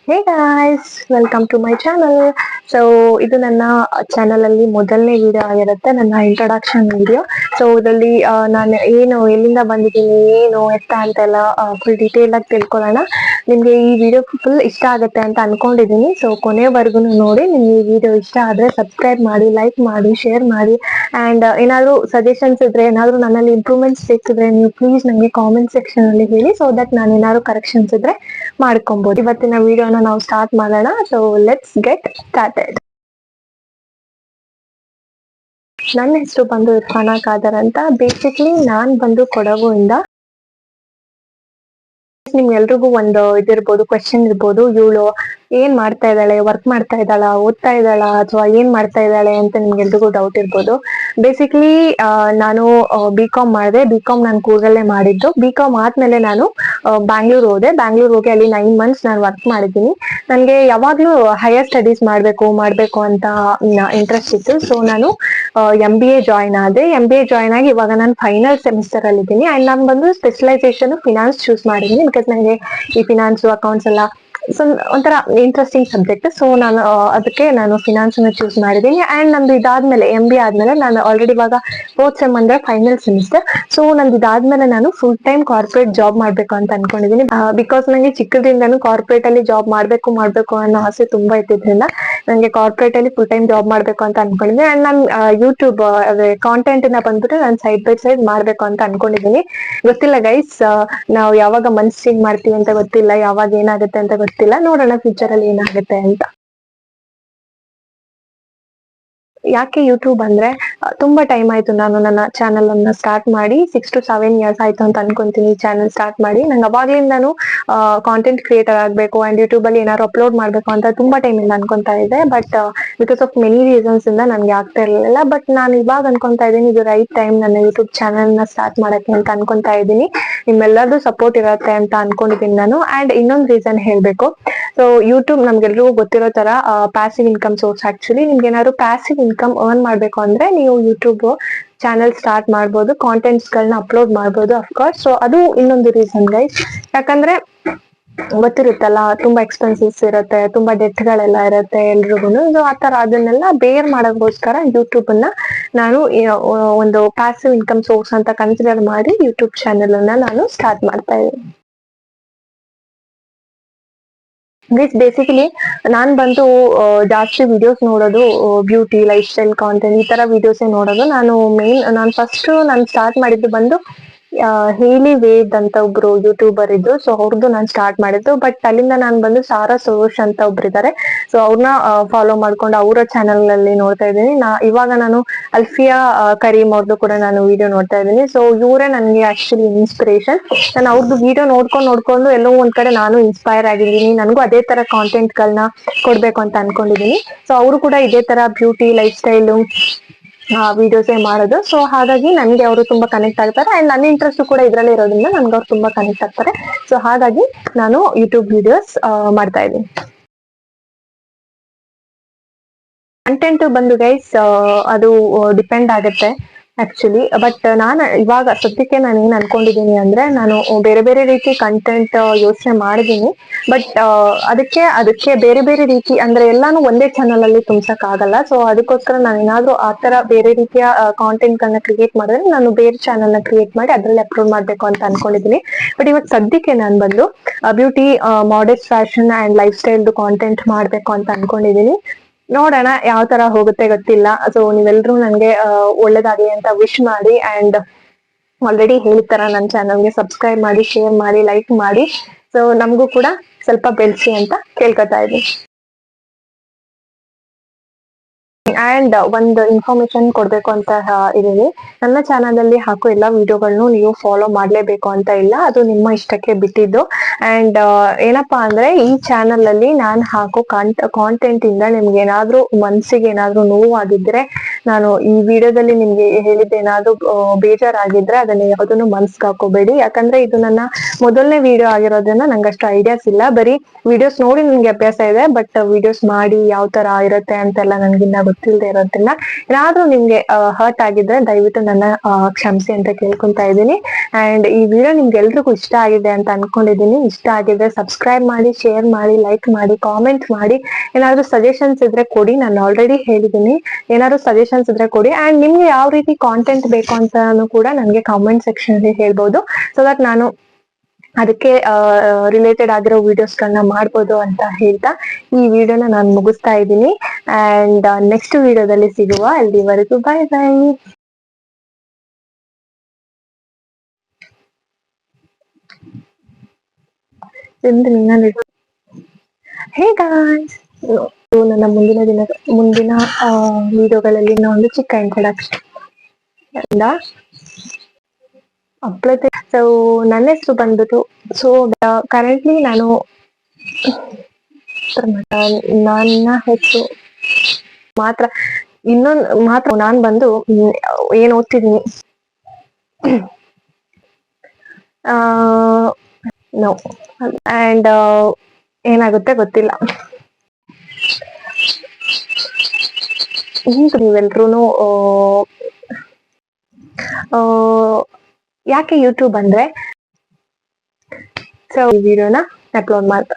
Hey guys, welcome to my channel. So ಇದು ನನ್ನ channel ಅಲ್ಲಿ ಮೊದಲನೇ ವಿಡಿಯೋ ಆಗಿರುತ್ತೆ, ನನ್ನ ಇಂಟ್ರೊಡಕ್ಷನ್ ವಿಡಿಯೋ. ಸೊ ಇದರಲ್ಲಿ ನಾನು ಏನು, ಎಲ್ಲಿಂದ ಬಂದಿದ್ದೀನಿ, ಏನು ಎತ್ತ ಅಂತೆಲ್ಲ ಫುಲ್ ಡೀಟೇಲ್ ಆಗಿ ತಿಳ್ಕೊಳ್ಳೋಣ. ನಿಮ್ಗೆ ಈ ವಿಡಿಯೋ ಫುಲ್ ಇಷ್ಟ ಆಗುತ್ತೆ ಅಂತ ಅನ್ಕೊಂಡಿದ್ದೀನಿ. ಸೊ ಕೊನೆವರೆಗೂ ನೋಡಿ. ನಿಮ್ಗೆ ಈ ವಿಡಿಯೋ ಇಷ್ಟ ಆದ್ರೆ ಸಬ್ಸ್ಕ್ರೈಬ್ ಮಾಡಿ, ಲೈಕ್ ಮಾಡಿ, ಶೇರ್ ಮಾಡಿ. ಅಂಡ್ ಏನಾದ್ರು ಸಜೆಷನ್ಸ್ ಇದ್ರೆ, ಏನಾದ್ರು ನನ್ನಲ್ಲಿ ಇಂಪ್ರೂವ್ಮೆಂಟ್ಸ್ ಬೇಕಿದ್ರೆ ನೀವು ಪ್ಲೀಸ್ ನನಗೆ ಕಾಮೆಂಟ್ ಸೆಕ್ಷನ್ ಅಲ್ಲಿ ಹೇಳಿ. ಸೊ ದಟ್ ನಾನು ಏನಾದ್ರು ಕರೆಕ್ಷನ್ಸ್ ಇದ್ರೆ ಮಾಡ್ಕೊಬಹುದು. ಇವತ್ತಿನ ವಿಡಿಯೋನ ನಾವು ಸ್ಟಾರ್ಟ್ ಮಾಡೋಣ. So let's get started. ನನ್ನ ಹೆಸರು ಬಂದು ಇರ್ಫಾನಾ ಖಾದರ್ ಅಂತ. ಬೇಸಿಕ್ಲಿ ನಾನ್ ಬಂದು ಕೊಡಗು ಇಂದ. ನಿಮ್ಗೆಲ್ರಿಗೂ ಒಂದು ಇದಿರ್ಬೋದು, ಕ್ವೆಶನ್ ಇರ್ಬೋದು, ಇವಳು ಏನ್ ಮಾಡ್ತಾ ಇದ್ದಾಳೆ, ವರ್ಕ್ ಮಾಡ್ತಾ ಇದ್ದಾಳ, ಓದ್ತಾ ಇದ್ದಾಳ, ಅಥವಾ ಏನ್ ಮಾಡ್ತಾ ಇದ್ದಾಳೆ ಅಂತ ನಿಮ್ಗೆಲ್ರಿಗೂ ಡೌಟ್ ಇರ್ಬೋದು. ಬೇಸಿಕ್ಲಿ ನಾನು ಬಿ.ಕಾಮ್ ಮಾಡಿದೆ. ಬಿ.ಕಾಮ್ ನಾನು ಕೂರ್ಗಲ್ಲೇ ಮಾಡಿದ್ದು. ಬಿ.ಕಾಮ್ ಆದ್ಮೇಲೆ ನಾನು ಬ್ಯಾಂಗ್ಳೂರ್ ಹೋದೆ. ಬ್ಯಾಂಗ್ಳೂರ್ ಹೋಗಿ ಅಲ್ಲಿ 9 months ನಾನು ವರ್ಕ್ ಮಾಡಿದ್ದೀನಿ. ನನಗೆ ಯಾವಾಗ್ಲೂ ಹೈಯರ್ ಸ್ಟಡೀಸ್ ಮಾಡ್ಬೇಕು ಅಂತ ಇಂಟ್ರೆಸ್ಟ್ ಇತ್ತು. ಸೊ ನಾನು MBA ಜಾಯ್ನ್ ಆದೆ. MBA ಜಾಯ್ನ್ ಆಗಿ ಇವಾಗ ನಾನು ಫೈನಲ್ ಸೆಮಿಸ್ಟರ್ ಅಲ್ಲಿ ಇದ್ದೀನಿ. ಅಂಡ್ ನಾನು ಬಂದು ಸ್ಪೆಷಲೈಸೇಷನ್ ಫಿನಾನ್ಸ್ ಚೂಸ್ ಮಾಡಿದ್ದೀನಿ. ಬಿಕಾಸ್ ನನಗೆ ಈ ಫಿನಾನ್ಸ್ ಅಕೌಂಟ್ಸ್ ಎಲ್ಲ ಒಂಥರ ಇಂಟ್ರೆಸ್ಟಿಂಗ್ ಸಬ್ಜೆಕ್ಟ್. ಸೊ ನಾನು ಅದಕ್ಕೆ ನಾನು ಫಿನಾನ್ಸ್ ಅನ್ನು ಚೂಸ್ ಮಾಡಿದ್ದೀನಿ. ಅಂಡ್ ನಂದು ಇದಾದ್ಮೇಲೆ MBA ಆದ್ಮೇಲೆ ನಾನು ಆಲ್ರೆಡಿ ಇವಾಗ 4th ಸೆಮ್ ಅಂದ್ರೆ ಫೈನಲ್ ಸೆಮಿಸ್ಟರ್. ಸೊ ನಂದು ಇದಾದ್ಮೇಲೆ ನಾನು ಫುಲ್ ಟೈಮ್ ಕಾರ್ಪೊರೇಟ್ ಜಾಬ್ ಮಾಡ್ಬೇಕು ಅಂತ ಅನ್ಕೊಂಡಿದ್ದೀನಿ. ಬಿಕಾಸ್ ನಂಗೆ ಚಿಕ್ಕದ್ರಿಂದನೂ ಕಾರ್ಪೊರೇಟ್ ಅಲ್ಲಿ ಜಾಬ್ ಮಾಡ್ಬೇಕು ಅನ್ನೋ ಆಸೆ ತುಂಬಾ ಇದ್ದಿದ್ರಿಂದ ನಂಗೆ ಕಾರ್ಪೊರೇಟ್ ಅಲ್ಲಿ ಫುಲ್ ಟೈಮ್ ಜಾಬ್ ಮಾಡ್ಬೇಕು ಅಂತ ಅನ್ಕೊಂಡಿದ್ದೀನಿ. ಅಂಡ್ ನಾನು ಯೂಟ್ಯೂಬ್ ಕಾಂಟೆಂಟ್ ನ ಬಂದ್ಬಿಟ್ಟು ನಾನು ಸೈಡ್ ಬೈ ಸೈಡ್ ಮಾಡ್ಬೇಕು ಅಂತ ಅನ್ಕೊಂಡಿದ್ದೀನಿ. ಗೊತ್ತಿಲ್ಲ ಗೈಸ್, ನಾವು ಯಾವಾಗ ಮನ್ಸ್ ಚೇಂಜ್ ಮಾಡ್ತೀವಿ ಅಂತ ಗೊತ್ತಿಲ್ಲ, ಯಾವಾಗ ಏನಾಗುತ್ತೆ ಅಂತ ಗೊತ್ತಿಲ್ಲ. ನೋಡೋಣ ಫ್ಯೂಚರ್ ಅಲ್ಲಿ ಏನಾಗುತ್ತೆ ಅಂತ. ಯಾಕೆ ಯೂಟ್ಯೂಬ್ ಅಂದ್ರೆ ತುಂಬಾ ಟೈಮ್ ಆಯ್ತು ನಾನು ನನ್ನ ಚಾನಲ್ ಅನ್ನ ಸ್ಟಾರ್ಟ್ ಮಾಡಿ. 6 to 7 years ಆಯ್ತು ಅಂತ ಅನ್ಕೊಂತೀನಿ ಚಾನಲ್ ಸ್ಟಾರ್ಟ್ ಮಾಡಿ. ನಂಗೆ ಅವಾಗ್ಲಿಂದಾನು ಕಾಂಟೆಂಟ್ ಕ್ರಿಯೇಟರ್ ಆಗ್ಬೇಕು ಅಂಡ್ ಯೂಟ್ಯೂಬ್ ಅಲ್ಲಿ ಏನಾದ್ರು ಅಪ್ಲೋಡ್ ಮಾಡ್ಬೇಕು ಅಂತ ತುಂಬಾ ಟೈಮ್ ಇಂದ ಅನ್ಕೊಂತಾ ಇದ್ದೆ. But because of many reasons ಇಂದ ನನ್ಗೆ ಆಗ್ತಾ ಇರ್ಲಿಲ್ಲ. ಬಟ್ ನಾನು ಇವಾಗ ಅನ್ಕೊಂತಾ ಇದ್ದೀನಿ ಇದು ರೈಟ್ ಟೈಮ್ ನನ್ನ ಯೂಟ್ಯೂಬ್ ಚಾನಲ್ ನ ಸ್ಟಾರ್ಟ್ ಮಾಡಕ್ಕೆ ಅಂತ ಅನ್ಕೊಂತಾ ಇದ್ದೀನಿ. ನಿಮ್ಮೆಲ್ಲರದು ಸಪೋರ್ಟ್ ಇರತ್ತೆ ಅಂತ ಅನ್ಕೊಂಡಿದ್ದೀನಿ ನಾನು. ಅಂಡ್ ಇನ್ನೊಂದು ರೀಸನ್ ಹೇಳ್ಬೇಕು. ಸೊ ಯೂಟ್ಯೂಬ್ ನಮ್ಗೆಲ್ರಿಗೂ ಗೊತ್ತಿರೋ ತರ ಪ್ಯಾಸಿವ್ ಇನ್ಕಮ್ ಸೋರ್ಸ್. ಆಕ್ಚುಲಿ ನಿಮ್ಗೆ ಏನಾದ್ರು ಪ್ಯಾಸಿವ್ ಇನ್ಕಮ್ ಅರ್ನ್ ಮಾಡ್ಬೇಕು ಅಂದ್ರೆ ನೀವು ಯೂಟ್ಯೂಬ್ ಚಾನಲ್ ಸ್ಟಾರ್ಟ್ ಮಾಡ್ಬೋದು, ಕಾಂಟೆಂಟ್ಸ್ ಗಳನ್ನ ಅಪ್ಲೋಡ್ ಮಾಡ್ಬೋದು ಅಫ್ಕೋರ್ಸ್. ಸೊ ಅದು ಇನ್ನೊಂದು ರೀಸನ್ ಗೈಸ್. ಯಾಕಂದ್ರೆ ಗೊತ್ತಿರುತ್ತಲ್ಲ, ತುಂಬಾ ಎಕ್ಸ್ಪೆನ್ಸಸ್ ಇರುತ್ತೆ, ತುಂಬಾ ಡೆಟ್ ಗಳೆಲ್ಲ ಇರುತ್ತೆ ಎಲ್ರಿಗೂ. ಸೊ ಆತರ ಅದನ್ನೆಲ್ಲ ಬೇರ್ ಮಾಡೋಕ್ಕೋಸ್ಕರ ಯೂಟ್ಯೂಬ್ ಅನ್ನ ನಾನು ಒಂದು ಪ್ಯಾಸಿವ್ ಇನ್ಕಮ್ ಸೋರ್ಸ್ ಅಂತ ಕನ್ಸಿಡರ್ ಮಾಡಿ ಯೂಟ್ಯೂಬ್ ಚಾನೆಲ್ ಅನ್ನ ನಾನು ಸ್ಟಾರ್ಟ್ ಮಾಡ್ತಾ ಇದ್ದೀನಿ. ಬೇಸಿಕಲಿ ನಾನ್ ಬಂದು ಜಾಸ್ತಿ ವಿಡಿಯೋಸ್ ನೋಡೋದು ಬ್ಯೂಟಿ, ಲೈಫ್ ಸ್ಟೈಲ್ ಕಾಂಟೆಂಟ್ ಈ ತರ ವಿಡಿಯೋಸ್ ನೋಡೋದು. ನಾನು ಫಸ್ಟ್ ನಾನು ಸ್ಟಾರ್ಟ್ ಮಾಡಿದ್ದು ಬಂದು ಹೇಲಿ ವೇದ್ ಅಂತ ಒಬ್ರು ಯೂಟ್ಯೂಬರ್ ಇದ್ರು. ಸೊ ಅವ್ರದ್ದು ನಾನು ಸ್ಟಾರ್ಟ್ ಮಾಡಿದ್ದು. ಬಟ್ ಅಲ್ಲಿಂದ ನಾನು ಬಂದು ಸಾರಾ ಸರೋಶ್ ಅಂತ ಒಬ್ರು ಇದ್ದಾರೆ. ಸೊ ಅವ್ರನ್ನ ಫಾಲೋ ಮಾಡ್ಕೊಂಡು ಅವರ ಚಾನಲ್ ಅಲ್ಲಿ ನೋಡ್ತಾ ಇದ್ದೀನಿ. ಇವಾಗ ನಾನು ಅಲ್ಫಿಯಾ ಕರೀಮ್ ಅವ್ರದ್ದು ಕೂಡ ನಾನು ವಿಡಿಯೋ ನೋಡ್ತಾ ಇದ್ದೀನಿ. ಸೊ ಇವರೇ ನನಗೆ ಆಕ್ಚುಲಿ ಇನ್ಸ್ಪಿರೇಷನ್. ನಾನು ಅವ್ರದ್ದು ವಿಡಿಯೋ ನೋಡ್ಕೊಂಡು ಎಲ್ಲೋ ಒಂದ್ ಕಡೆ ನಾನು ಇನ್ಸ್ಪೈರ್ ಆಗಿದ್ದೀನಿ. ನನಗೂ ಅದೇ ತರ ಕಾಂಟೆಂಟ್ ಗಳನ್ನ ಕೊಡ್ಬೇಕು ಅಂತ ಅನ್ಕೊಂಡಿದ್ದೀನಿ. ಸೊ ಅವರು ಕೂಡ ಇದೇ ತರ ಬ್ಯೂಟಿ, ಲೈಫ್ ಸ್ಟೈಲು ವಿಡಿಯೋಸ್ ಮಾಡೋದು. ಸೊ ಹಾಗಾಗಿ ನನ್ಗೆ ಅವರು ತುಂಬಾ ಕನೆಕ್ಟ್ ಆಗ್ತಾರೆ. ಅಂಡ್ ನನ್ನ ಇಂಟ್ರೆಸ್ಟ್ ಕೂಡ ಇದ್ರಲ್ಲಿ ಇರೋದ್ರಿಂದ ನನ್ಗೆ ಅವ್ರು ತುಂಬಾ ಕನೆಕ್ಟ್ ಆಗ್ತಾರೆ. ಸೊ ಹಾಗಾಗಿ ನಾನು ಯೂಟ್ಯೂಬ್ ವಿಡಿಯೋಸ್ ಮಾಡ್ತಾ ಇದ್ದೀನಿ. ಕಂಟೆಂಟ್ ಬಂದು ಗೈಸ್ ಅದು ಡಿಪೆಂಡ್ ಆಗುತ್ತೆ ಆಕ್ಚುಲಿ. ಬಟ್ ನಾನು ಇವಾಗ ಸದ್ಯಕ್ಕೆ ನಾನು ಏನ್ ಅನ್ಕೊಂಡಿದ್ದೀನಿ ಅಂದ್ರೆ, ನಾನು ಬೇರೆ ಬೇರೆ ರೀತಿ ಕಂಟೆಂಟ್ ಯೋಚನೆ ಮಾಡಿದೀನಿ. ಬಟ್ ಅದಕ್ಕೆ ಬೇರೆ ಬೇರೆ ರೀತಿ ಅಂದ್ರೆ ಎಲ್ಲಾನು ಒಂದೇ ಚಾನಲ್ ಅಲ್ಲಿ ತುಂಬ್ಸಕ್ ಆಗಲ್ಲ. ಸೊ ಅದಕ್ಕೋಸ್ಕರ ನಾನು ಏನಾದ್ರು ಆತರ ಬೇರೆ ರೀತಿಯ ಕಾಂಟೆಂಟ್ ಗಳನ್ನ ಕ್ರಿಯೇಟ್ ಮಾಡಿದ್ರೆ ನಾನು ಬೇರೆ ಚಾನಲ್ ನ ಕ್ರಿಯೇಟ್ ಮಾಡಿ ಅದ್ರಲ್ಲಿ ಅಪ್ಲೋಡ್ ಮಾಡ್ಬೇಕು ಅಂತ ಅನ್ಕೊಂಡಿದ್ದೀನಿ. ಬಟ್ ಇವಾಗ ಸದ್ಯಕ್ಕೆ ನಾನು ಬಂದು beauty, modest fashion and life style content ಮಾಡ್ಬೇಕು ಅಂತ ಅನ್ಕೊಂಡಿದ್ದೀನಿ. ನೋಡೋಣ ಯಾವ ತರ ಹೋಗುತ್ತೆ ಗೊತ್ತಿಲ್ಲ. ಸೊ ನೀವೆಲ್ರೂ ನನ್ಗೆ ಒಳ್ಳೇದಾಗ್ಲಿ ಅಂತ ವಿಶ್ ಮಾಡಿ. ಅಂಡ್ ಆಲ್ರೆಡಿ ಹೇಳಿತರ ನನ್ನ ಚಾನಲ್ಗೆ ಸಬ್ಸ್ಕ್ರೈಬ್ ಮಾಡಿ, ಶೇರ್ ಮಾಡಿ, ಲೈಕ್ ಮಾಡಿ. ಸೊ ನಮಗೂ ಕೂಡ ಸ್ವಲ್ಪ ಬೆಳೆಸಿ ಅಂತ ಕೇಳ್ಕೊತಾ ಇದ್ದೀನಿ. ಅಂಡ್ ಒಂದು ಇನ್ಫಾರ್ಮೇಶನ್ ಕೊಡ್ಬೇಕು ಅಂತ ಇದೀನಿ. ನನ್ನ ಚಾನಲ್ ಅಲ್ಲಿ ಹಾಕೋ ಎಲ್ಲಾ ವಿಡಿಯೋಗಳನ್ನು ನೀವು ಫಾಲೋ ಮಾಡ್ಲೇಬೇಕು ಅಂತ ಇಲ್ಲ, ಅದು ನಿಮ್ಮ ಇಷ್ಟಕ್ಕೆ ಬಿಟ್ಟಿದ್ದು. ಅಂಡ್ ಏನಪ್ಪಾ ಅಂದ್ರೆ ಈ ಚಾನಲ್ ಅಲ್ಲಿ ನಾನು ಹಾಕೋ ಕಾಂಟೆಂಟ್ ಇಂದ ನಿಮ್ಗೆ ಏನಾದ್ರೂ ಮನ್ಸಿಗೆ ಏನಾದ್ರೂ ನೋವಾಗಿದ್ರೆ, ನಾನು ಈ ವಿಡಿಯೋದಲ್ಲಿ ನಿಮ್ಗೆ ಹೇಳಿದ್ದೇನಾದ್ರೂ ಬೇಜಾರಾಗಿದ್ರೆ ಅದನ್ನ ಯಾವ್ದನ್ನು ಮನ್ಸ್ಗೆ ಹಾಕೋಬೇಡಿ. ಯಾಕಂದ್ರೆ ಇದು ನನ್ನ ಮೊದಲನೇ ವಿಡಿಯೋ ಆಗಿರೋದ್ರಿಂದ ನಂಗೆ ಅಷ್ಟು ಐಡಿಯಾಸ್ ಇಲ್ಲ. ಬರೀ ವಿಡಿಯೋಸ್ ನೋಡಿ ನನ್ಗೆ ಅಭ್ಯಾಸ ಇದೆ. ಬಟ್ ವಿಡಿಯೋಸ್ ಮಾಡಿ ಯಾವ ತರ ಇರುತ್ತೆ ಅಂತೆಲ್ಲ ನನ್ಗಿನ್ನ ಗೊತ್ತಿಲ್ಲದೆ ಇರೋದ್ರಿಂದ ಏನಾದ್ರೂ ನಿಮ್ಗೆ ಹರ್ಟ್ ಆಗಿದ್ರೆ ದಯವಿಟ್ಟು ನನ್ನ ಕ್ಷಮಿಸಿ ಅಂತ ಕೇಳ್ಕೊಂತಾ ಇದ್ದೀನಿ. ಅಂಡ್ ಈ ವಿಡಿಯೋ ನಿಮ್ಗೆ ಎಲ್ರಿಗೂ ಇಷ್ಟ ಆಗಿದೆ ಅಂತ ಅನ್ಕೊಂಡಿದೀನಿ. ಇಷ್ಟ ಆಗಿದ್ರೆ ಸಬ್ಸ್ಕ್ರೈಬ್ ಮಾಡಿ, ಶೇರ್ ಮಾಡಿ, ಲೈಕ್ ಮಾಡಿ, ಕಾಮೆಂಟ್ ಮಾಡಿ. ಏನಾದ್ರು ಸಜೆಷನ್ಸ್ ಇದ್ರೆ ಕೊಡಿ. ನಾನು ಆಲ್ರೆಡಿ ಹೇಳಿದೀನಿ, ಏನಾದ್ರು ಸಜೆಷನ್ಸ್ ಇದ್ರೆ ಕೊಡಿ. ಅಂಡ್ ನಿಮ್ಗೆ ಯಾವ ರೀತಿ ಕಾಂಟೆಂಟ್ ಬೇಕು ಅಂತಾನು ಕೂಡ ನನಗೆ ಕಾಮೆಂಟ್ ಸೆಕ್ಷನ್ ಅಲ್ಲಿ ಹೇಳ್ಬೋದು. ಸೊ ದಟ್ ನಾನು ಅದಕ್ಕೆ ರಿಲೇಟೆಡ್ ಆಗಿರೋ ವಿಡಿಯೋಸ್ ಗಳನ್ನ ಮಾಡ್ಬೋದು ಅಂತ ಹೇಳ್ತಾ ಈ ವಿಡಿಯೋನ ನಾನು ಮುಗಿಸ್ತಾ ಇದ್ದೀನಿ. ಅಂಡ್ ನೆಕ್ಸ್ಟ್ ವಿಡಿಯೋದಲ್ಲಿ ಸಿಗುವ. ಅಲ್ಲಿವರೆಗೂ ಬೈ ಬೈ. ಹೇ ಗಾಯ್ಸ್, ನನ್ನ ಮುಂದಿನ ವಿಡಿಯೋಗಳಲ್ಲಿ ಒಂದು ಚಿಕ್ಕ ಇಂಟ್ರೊಡಕ್ಷನ್. ಸೊ ನನ್ನ ಹೆಸರು ಬಂದ್ಬಿಟ್ಟು, ಸೊ ಕರೆಂಟ್ಲಿ ನಾನು ನನ್ನ ಹೆಸರು ಮಾತ್ರ ನಾನು ಬಂದು ಏನ್ ಓದ್ತಿದ್ದೀನಿ, ನೋ ಅಂಡ್ ಏನಾಗುತ್ತೆ ಗೊತ್ತಿಲ್ಲ. ನೀವೆಲ್ರೂ ಯಾಕೆ ಯೂಟ್ಯೂಬ್ ಅಂದ್ರೆ, ಸೊ ಈ ವಿಡಿಯೋನ ಅಪ್ಲೋಡ್ ಮಾಡ್ತಾ